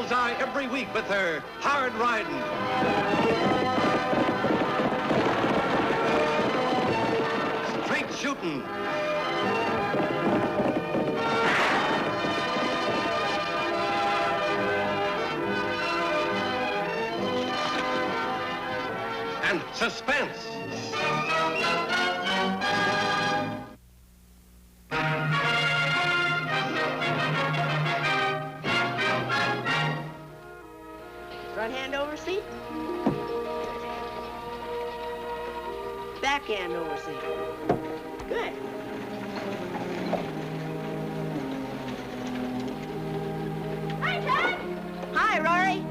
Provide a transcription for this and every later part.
bullseye every week with her hard riding. Straight shooting. And suspense. Front hand overseat. Back hand overseat. Good. Hi, Tagg! Hi, Rory.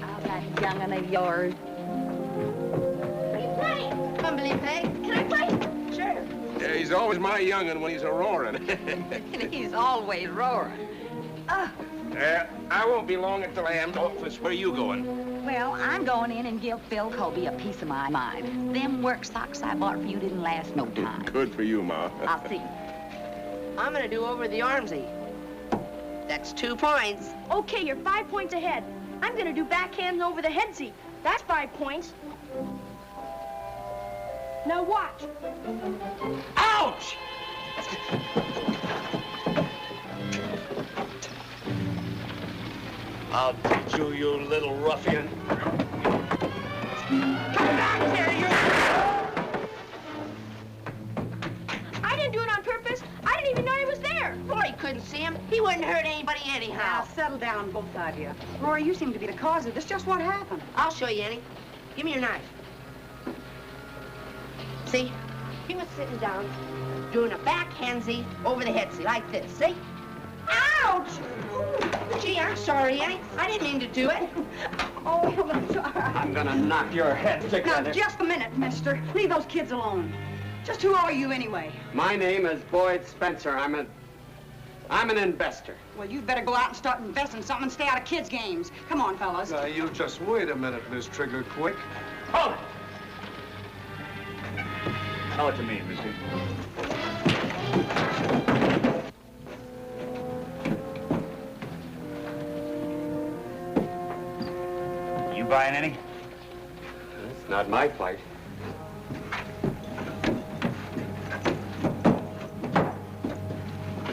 Oh, that young'un of yours. What are you playing? Bumbly Peg. Can I play? Sure. Yeah, he's always my young'un when he's a-roaring. He's always roaring. I won't be long at the land office. Where are you going? Well, I'm going in and give Phil Colby a piece of my mind. Them work socks I bought for you didn't last no time. Good for you, Ma. I'll see. I'm gonna do over the armsy. That's 2 points. Okay, you're 5 points ahead. I'm gonna do backhands over the headsy. That's 5 points. Now watch. Ouch! I'll teach you, you little ruffian. Come back here, you... I didn't do it on purpose. I didn't even know he was there. Rory couldn't see him. He wouldn't hurt anybody Now, anyhow. settle down, both of you. Rory, you seem to be the cause of this. Just what happened? I'll show you, Annie. Give me your knife. See? He was sitting down, doing a backhandsy over the headsy, like this. See? Ouch! Ooh. Gee, I'm sorry, Annie. I didn't mean to do it. Oh, I'm sorry. I'm gonna knock your head Now, together. just a minute, mister. Leave those kids alone. Just who are you, anyway? My name is Boyd Spencer. I'm an investor. Well, you'd better go out and start investing something and stay out of kids' games. Come on, fellas. Now, you just wait a minute, Miss Trigger, quick. Hold it! Tell it to me, mister. You buying any? It's not my fight.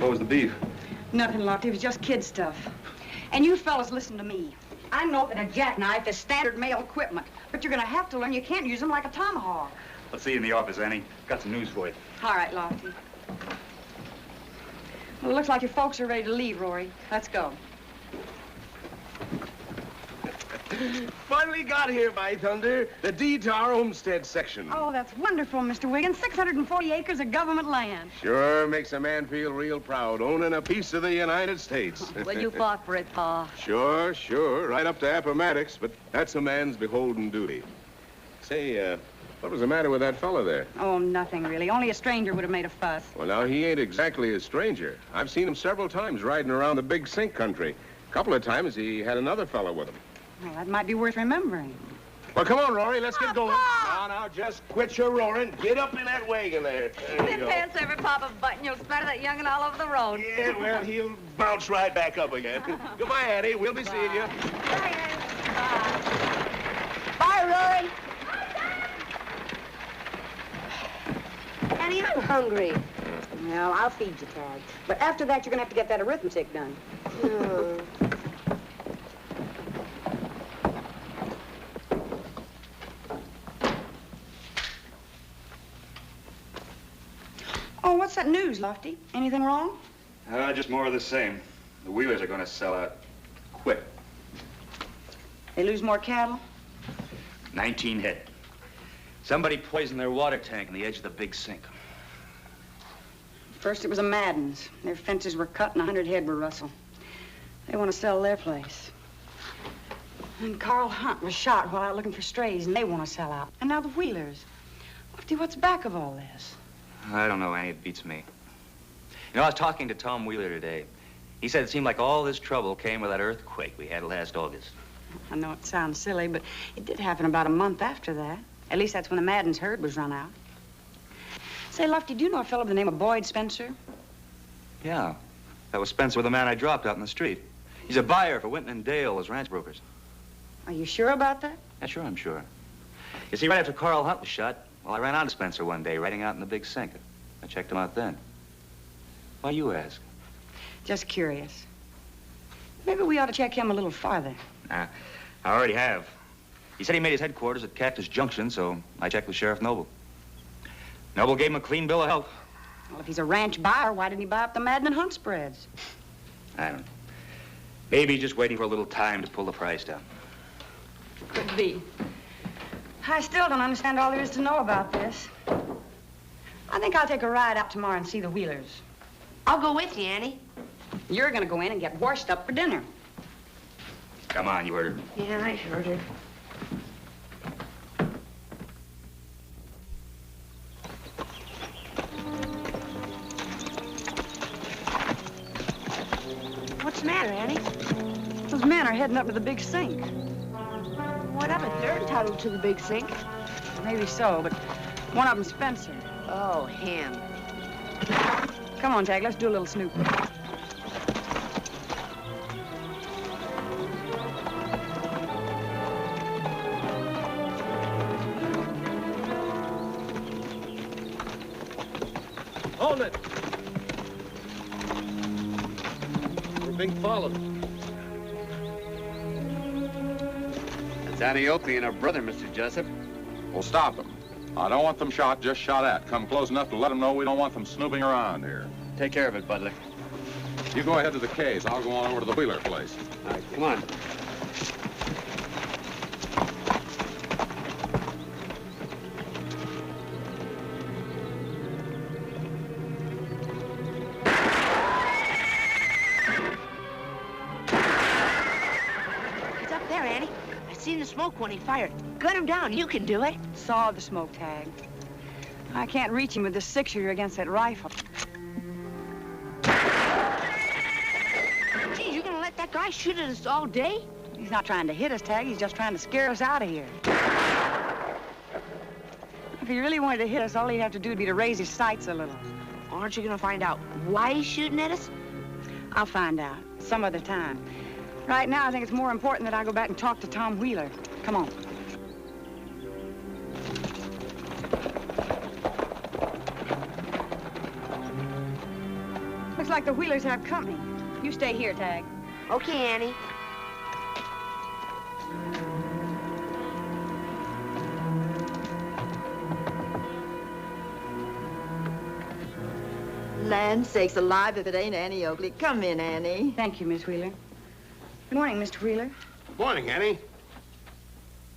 What was the beef? Nothing, Lofty. It was just kid stuff. And you fellas, listen to me. I know that a jackknife is standard male equipment, but you're gonna have to learn you can't use them like a tomahawk. I'll see you in the office, Annie. Got some news for you. All right, Lofty. Well, it looks like your folks are ready to leave, Rory. Let's go. Finally got here, by thunder. The deed to our homestead section. Oh, that's wonderful, Mr. Wiggins. 640 acres of government land. Sure makes a man feel real proud, owning a piece of the United States. Well, you fought for it, Pa. Sure, sure. Right up to Appomattox, but that's a man's beholden duty. Say, what was the matter with that fella there? Oh, nothing, really. Only a stranger would have made a fuss. Well, now, he ain't exactly a stranger. I've seen him several times riding around the Big Sink country. A couple of times he had another fella with him. Well, that might be worth remembering. Well, come on, Rory, let's get going. Now, just quit your roaring. Get up in that wagon there. There you go. Pants every pop of button. You'll spatter that young'un all over the road. Yeah, well, he'll bounce right back up again. Goodbye, Annie. We'll be seeing you. Bye, Bye, Rory. Annie, I'm hungry. Well, I'll feed you, Tagg. But after that, you're gonna have to get that arithmetic done. Oh, what's that news, Lofty? Anything wrong? Just more of the same. The Wheelers are going to sell out quick. They lose more cattle? 19 head. Somebody poisoned their water tank on the edge of the Big Sink. First, it was a Madden's. Their fences were cut and 100 head were rustled. They want to sell their place. And Carl Hunt was shot while out looking for strays, and they want to sell out. And now the Wheelers. Lofty, what's back of all this? I don't know, Annie. It beats me. You know, I was talking to Tom Wheeler today. He said it seemed like all this trouble came with that earthquake we had last August. I know it sounds silly, but it did happen about a month after that. At least that's when the Madden's herd was run out. Say, Lofty, do you know a fellow by the name of Boyd Spencer? Yeah. That was Spencer, the man I dropped out in the street. He's a buyer for Winton and Dale as ranch brokers. Are you sure about that? Yeah, sure, I'm sure. You see, right after Carl Hunt was shot, well, I ran onto Spencer one day, riding out in the big sink. I checked him out then. Why you ask? Just curious. Maybe we ought to check him a little farther. I already have. He said he made his headquarters at Cactus Junction, so I checked with Sheriff Noble. Noble gave him a clean bill of health. Well, if he's a ranch buyer, why didn't he buy up the Madden and Hunt spreads? I don't know. Maybe he's just waiting for a little time to pull the price down. Could be. I still don't understand all there is to know about this. I think I'll take a ride out tomorrow and see the Wheelers. I'll go with you, Annie. You're gonna go in and get washed up for dinner. Come on, you heard her. Yeah, I heard her. What's the matter, Annie? Those men are heading up to the big sink. Whatever, they're entitled to the big sink. Maybe so, but one of them's Spencer. Oh, him. Come on, Tagg, let's do a little snooping. Hold it! We're being followed. That's Annie Oakley and her brother, Mr. Jessup. Well, stop them. I don't want them shot, just shot at. Come close enough to let them know we don't want them snooping around here. Take care of it, Butler. You go ahead to the K's. I'll go on over to the Wheeler place. All right, come on. He's up there, Annie. I seen the smoke when he fired. Gun him down. You can do it. Saw the smoke, Tagg. I can't reach him with this 6-shooter against that rifle. Geez, you're gonna let that guy shoot at us all day? He's not trying to hit us, Tagg. He's just trying to scare us out of here. If he really wanted to hit us, all he'd have to do would be to raise his sights a little. Aren't you gonna find out why he's shooting at us? I'll find out some other time. Right now, I think it's more important that I go back and talk to Tom Wheeler. Come on. Looks like the Wheelers have company. You stay here, Tagg. Okay, Annie. Land sakes alive if it ain't Annie Oakley. Come in, Annie. Thank you, Miss Wheeler. Good morning, Mr. Wheeler. Morning, Annie.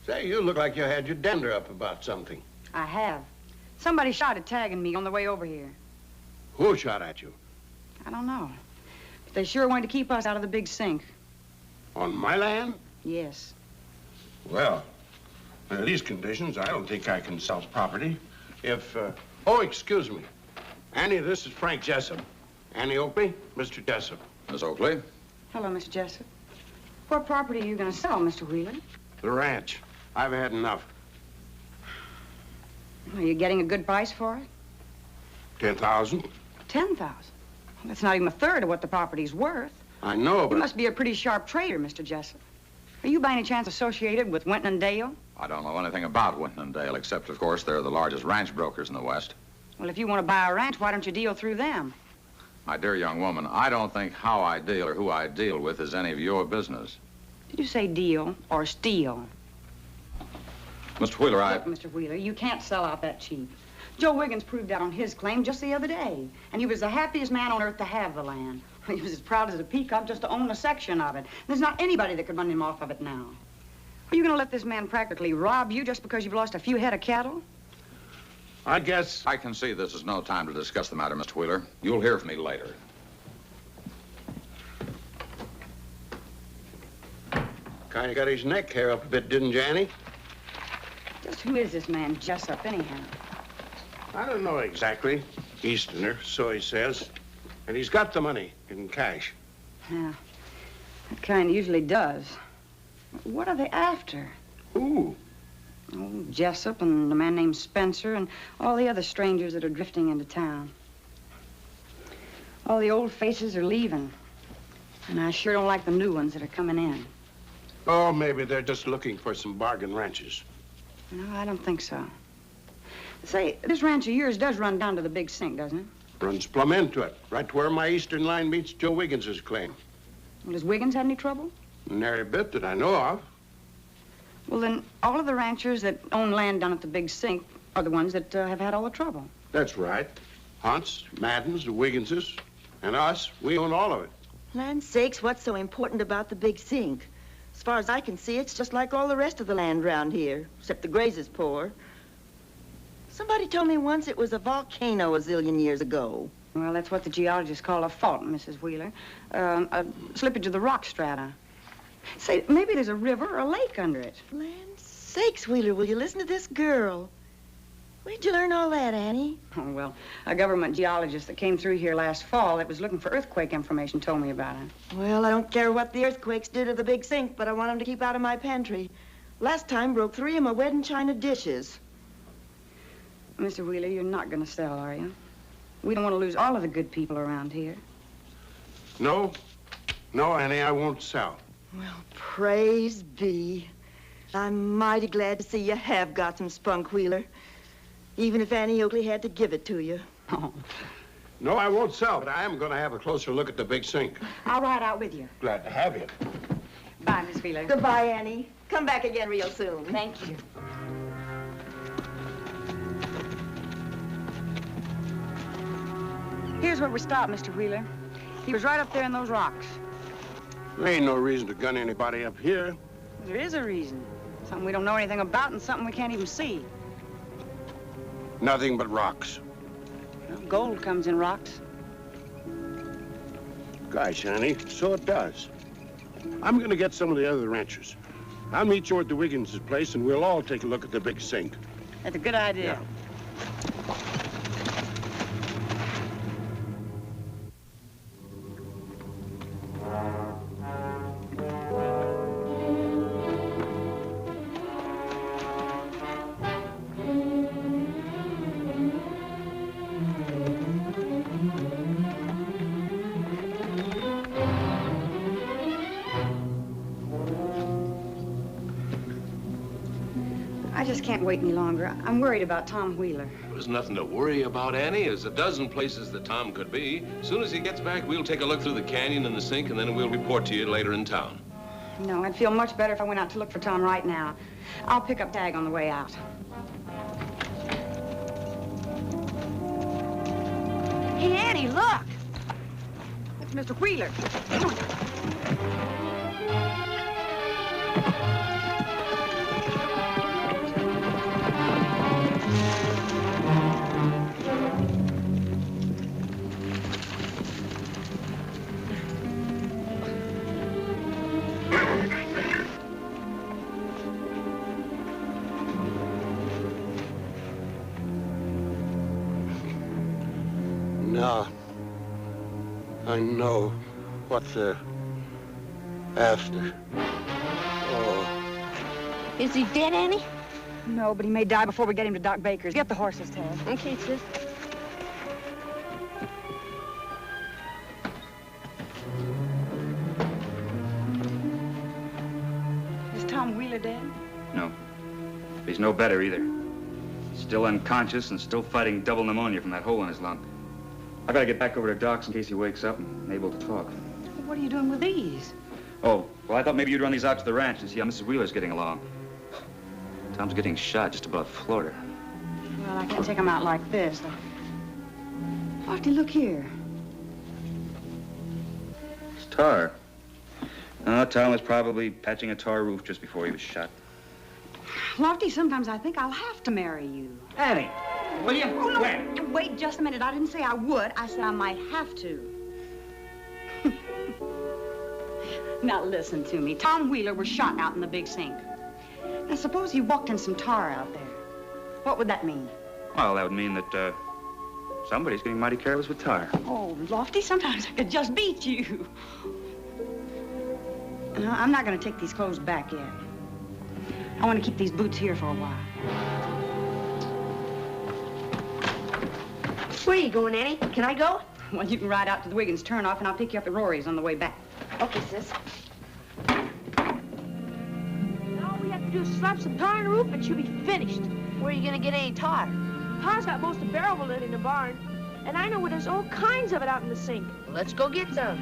Say, you look like you had your dander up about something. I have. Somebody shot at Tagg and me on the way over here. Who shot at you? I don't know. But they sure wanted to keep us out of the big sink. On my land? Yes. Well, under these conditions, I don't think I can sell property. If, oh, excuse me. Annie, this is Frank Jessup. Annie Oakley, Mr. Jessup. Miss Oakley? Hello, Mr. Jessup. What property are you going to sell, Mr. Wheeler? The ranch. I've had enough. Are you getting a good price for it? 10,000. 10,000. Well, that's not even a third of what the property's worth. I know, You but... must be a pretty sharp trader, Mr. Jessup. Are you by any chance associated with Winton and Dale? I don't know anything about Winton and Dale, except, of course, they're the largest ranch brokers in the West. Well, if you want to buy a ranch, why don't you deal through them? My dear young woman, I don't think how I deal or who I deal with is any of your business. Did you say deal or steal? Mr. Wheeler, Look, Mr. Wheeler, you can't sell out that cheap. Joe Wiggins proved out on his claim just the other day, and he was the happiest man on earth to have the land. He was as proud as a peacock just to own a section of it. There's not anybody that could run him off of it now. Are you going to let this man practically rob you just because you've lost a few head of cattle? I guess... I can see this is no time to discuss the matter, Mr. Wheeler. You'll hear from me later. Kind of got his neck hair up a bit, didn't you, Annie? Just who is this man Jessup, anyhow? I don't know exactly. Easterner, so he says. And he's got the money in cash. Yeah, that kind usually does. What are they after? Who? Oh, Jessup and a man named Spencer and all the other strangers that are drifting into town. All the old faces are leaving. And I sure don't like the new ones that are coming in. Oh, maybe they're just looking for some bargain ranches. No, I don't think so. Say, this ranch of yours does run down to the big sink, doesn't it? Runs plumb into it, right to where my eastern line meets Joe Wiggins's claim. Well, does Wiggins have any trouble? Nary bit that I know of. Well, then, all of the ranchers that own land down at the big sink are the ones that have had all the trouble. That's right. Hunts, Maddens, the Wigginses, and us, we own all of it. Land sakes, what's so important about the big sink? As far as I can see, it's just like all the rest of the land around here, except the graze is poor. Somebody told me once it was a volcano a zillion years ago. Well, that's what the geologists call a fault, Mrs. Wheeler. A slippage of the rock strata. Say, maybe there's a river or a lake under it. Land sakes, Wheeler, will you listen to this girl? Where'd you learn all that, Annie? Oh, well, a government geologist that came through here last fall that was looking for earthquake information told me about it. Well, I don't care what the earthquakes do to the big sink, but I want them to keep out of my pantry. Last time broke 3 of my wedding china dishes. Mr. Wheeler, you're not going to sell, are you? We don't want to lose all of the good people around here. No, Annie, I won't sell. Well, praise be. I'm mighty glad to see you have got some spunk, Wheeler. Even if Annie Oakley had to give it to you. Oh. No, I won't sell, but I am going to have a closer look at the big sink. I'll ride out with you. Glad to have you. Bye, Miss Wheeler. Goodbye, Annie. Come back again real soon. Thank you. Here's where we stopped, Mr. Wheeler. He was right up there in those rocks. There ain't no reason to gun anybody up here. There is a reason. Something we don't know anything about and something we can't even see. Nothing but rocks. Well, gold comes in rocks. Gosh, Annie, so it does. I'm going to get some of the other ranchers. I'll meet you at the Wiggins' place, and we'll all take a look at the big sink. That's a good idea. Yeah. I just can't wait any longer. I'm worried about Tom Wheeler. There's nothing to worry about, Annie. There's a dozen places that Tom could be. As soon as he gets back, we'll take a look through the canyon and the sink, and then we'll report to you later in town. No, I'd feel much better if I went out to look for Tom right now. I'll pick up Tagg on the way out. Hey, Annie, look. It's Mr. Wheeler. Now, I know what they're after. Oh. Is he dead, Annie? No, but he may die before we get him to Doc Baker's. Get the horses, Ted. Okay, sis. Is Tom Wheeler dead? No. But he's no better either. Still unconscious and still fighting double pneumonia from that hole in his lung. I gotta get back over to Doc's in case he wakes up and able to talk. What are you doing with these? Oh, well, I thought maybe you'd run these out to the ranch and see how Mrs. Wheeler's getting along. Tom's getting shot just above Florida. Well, I can't take them out like this. Lofty, look here. It's tar. Tom was probably patching a tar roof just before he was shot. Lofty, sometimes I think I'll have to marry you. Annie, will you? Oh, no. Wait just a minute. I didn't say I would. I said I might have to. Now, listen to me. Tom Wheeler was shot out in the big sink. Now, suppose he walked in some tar out there. What would that mean? Well, that would mean that, somebody's getting mighty careless with tar. Oh, Lofty, sometimes I could just beat you. No, I'm not going to take these clothes back yet. I want to keep these boots here for a while. Where are you going, Annie? Can I go? Well, you can ride out to the Wiggins turnoff, and I'll pick you up at Rory's on the way back. Okay, sis. All we have to do is slap some tar on the roof and she'll be finished. Where are you gonna get any tar? Pa's got most of the barrel of it in the barn. And I know where there's all kinds of it out in the sink. Well, let's go get some.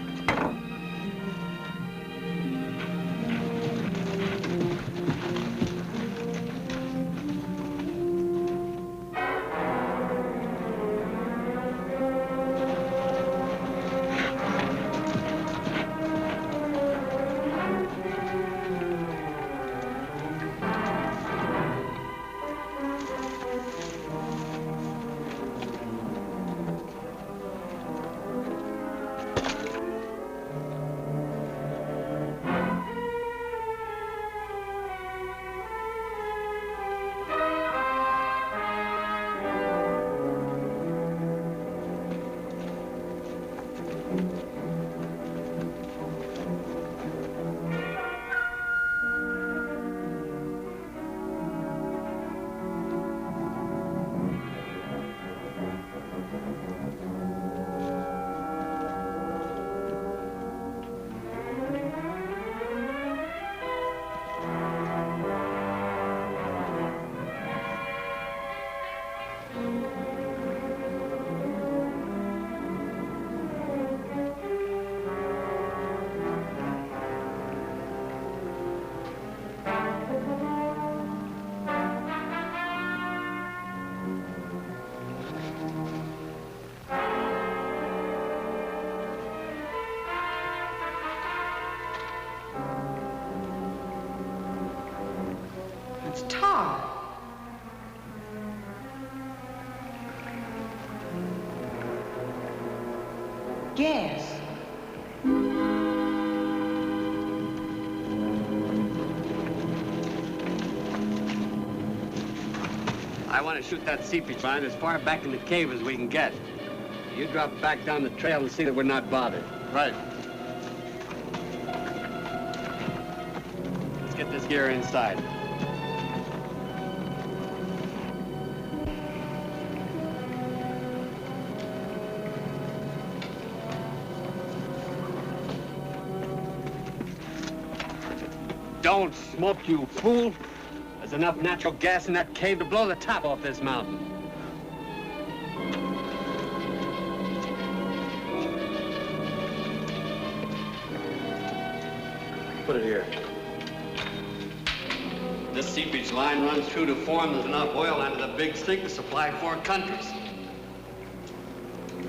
It's tar. Gas. I want to shoot that seepage line as far back in the cave as we can get. You drop back down the trail and see that we're not bothered. Right. Let's get this gear inside. Don't smoke, you fool. There's enough natural gas in that cave to blow the top off this mountain. Put it here. This seepage line runs through to form there's enough oil under the big sink to supply 4 countries.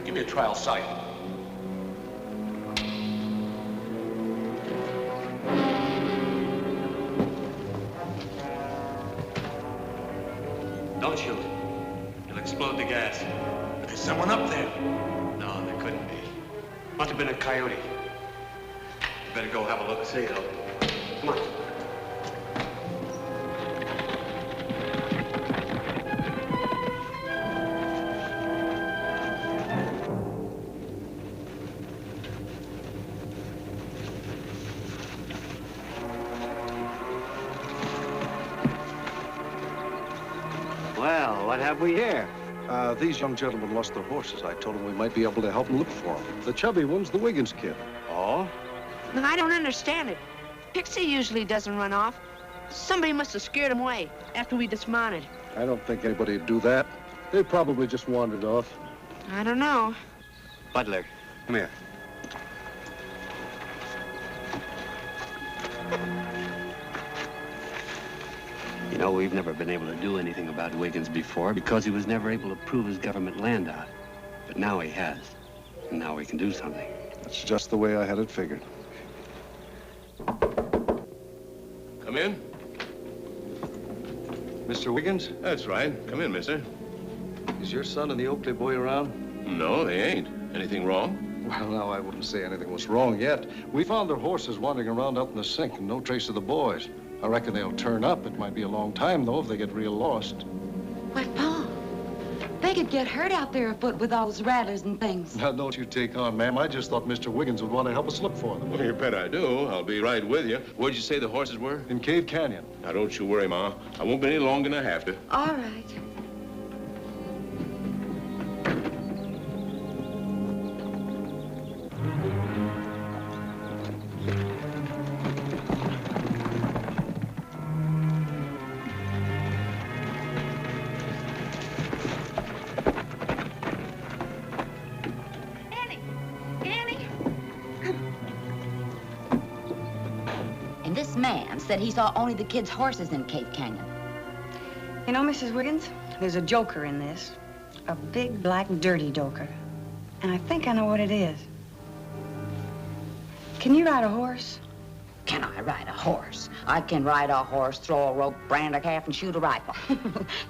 Give me a trial sight. Don't shoot. You'll explode the gas. But there's someone up there. No, there couldn't be. Must have been a coyote. You better go have a look. See, though. Come on. Well, what have we here? These young gentlemen lost their horses. I told them we might be able to help them look for them. The chubby one's the Wiggins kid. Oh? No, I don't understand it. Pixie usually doesn't run off. Somebody must have scared him away after we dismounted. I don't think anybody would do that. They probably just wandered off. I don't know. Butler, come here. You know, we've never been able to do anything about Wiggins before because he was never able to prove his government land out. But now he has. And now we can do something. That's just the way I had it figured. Come in. Mr. Wiggins? That's right. Come in, mister. Is your son and the Oakley boy around? No, they ain't. Anything wrong? Well, no, I wouldn't say anything was wrong yet. We found their horses wandering around out in the sink and no trace of the boys. I reckon they'll turn up. It might be a long time, though, if they get real lost. Why, Pa, they could get hurt out there afoot with all those rattlers and things. Now, don't you take on, ma'am. I just thought Mr. Wiggins would want to help us look for them. Well, you bet I do. I'll be right with you. Where'd you say the horses were? In Cave Canyon. Now, don't you worry, Ma. I won't be any longer than I have to. All right. said he saw only the kids' horses in Cave Canyon. You know, Mrs. Wiggins, there's a joker in this. A big, black, dirty joker. And I think I know what it is. Can you ride a horse? Can I ride a horse? I can ride a horse, throw a rope, brand a calf, and shoot a rifle.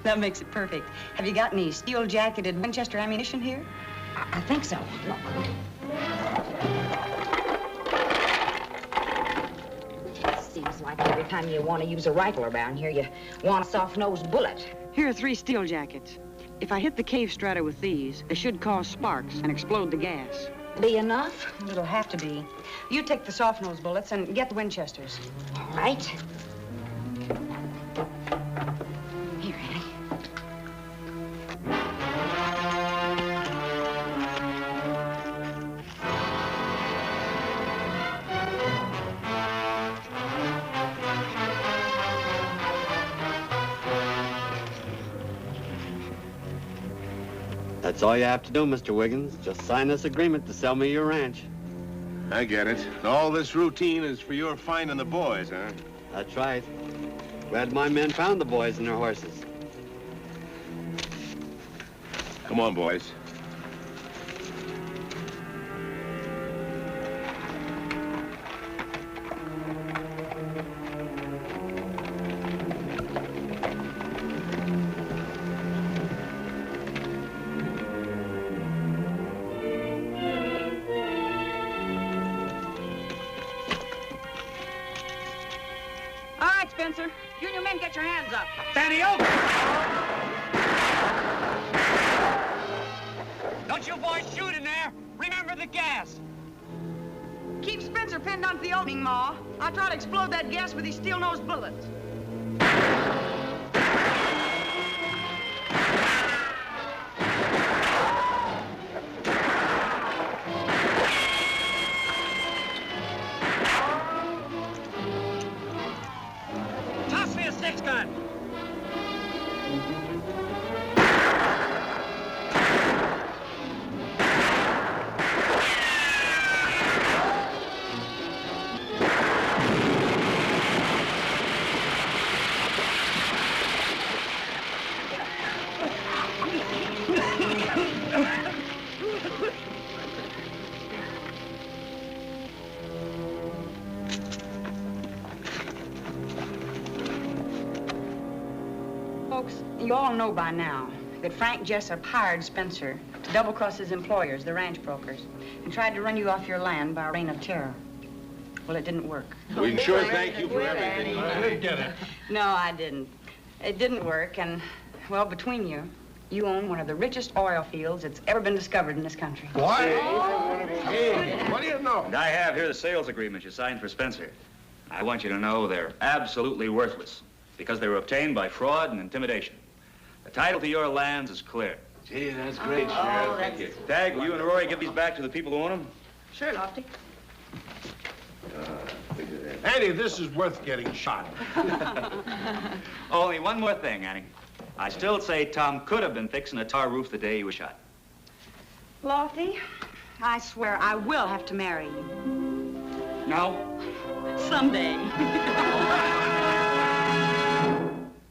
That makes it perfect. Have you got any steel-jacketed Winchester ammunition here? I think so. Look. Seems like every time you want to use a rifle around here, you want a soft-nosed bullet. Here are 3 steel jackets. If I hit the cave strata with these, they should cause sparks and explode the gas. Be enough? It'll have to be. You take the soft-nosed bullets and get the Winchesters. All right. Here, Annie. That's all you have to do, Mr. Wiggins. Just sign this agreement to sell me your ranch. I get it. All this routine is for your finding the boys, huh? That's right. Glad my men found the boys and their horses. Come on, boys. Spencer, you and your men get your hands up. Annie Oakley! Don't you boys shoot in there. Remember the gas. Keep Spencer pinned onto the opening, Ma. I'll try to explode that gas with these steel-nosed bullets. Toss me a 6-gun. Folks, you all know by now that Frank Jessup hired Spencer to double-cross his employers, the ranch brokers, and tried to run you off your land by a reign of terror. Well, it didn't work. We can sure thank you for everything. I didn't get it. No, I didn't. It didn't work, and, well, between you, you own one of the richest oil fields that's ever been discovered in this country. What? Hey, what do you know? And I have here the sales agreement you signed for Spencer. I want you to know they're absolutely worthless because they were obtained by fraud and intimidation. The title to your lands is clear. Gee, that's great, Sheriff. Thank you. Tagg, will you and Rory give these back to the people who own them? Sure, Lofty. Annie, this is worth getting shot. Only one more thing, Annie. I still say Tom could have been fixing a tar roof the day he was shot. Lofty, I swear I will have to marry you. No? Someday.